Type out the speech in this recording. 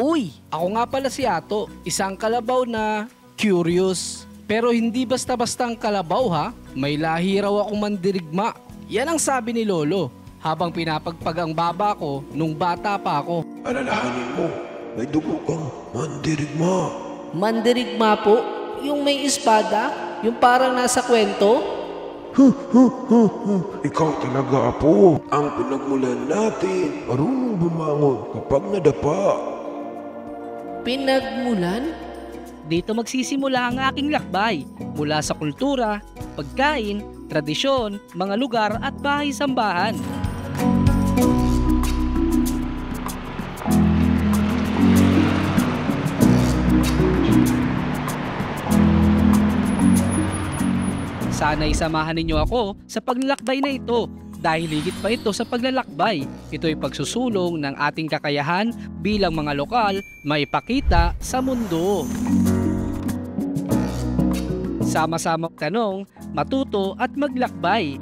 Uy, ako nga pala si Ato, isang kalabaw na curious. Pero hindi basta-bastang kalabaw ha, may lahi raw akong mandirigma. Yan ang sabi ni Lolo habang pinapagpag ang baba ko nung bata pa ako. Alalahanin mo, may dugo kang mandirigma. Mandirigma po? Yung may espada? Yung parang nasa kwento? Ikaw talaga, Apo. Ang pinagmulan natin, marunong bumangon kapag nadapa. Pinagmulan? Dito magsisimula ang aking lakbay mula sa kultura, pagkain, tradisyon, mga lugar at bahay-sambahan. Sana'y samahan ninyo ako sa paglalakbay na ito dahil higit pa ito sa paglalakbay. Ito ay pagsusulong ng ating kakayahan bilang mga lokal maipakita sa mundo. Sama-sama tanong, matuto at maglakbay.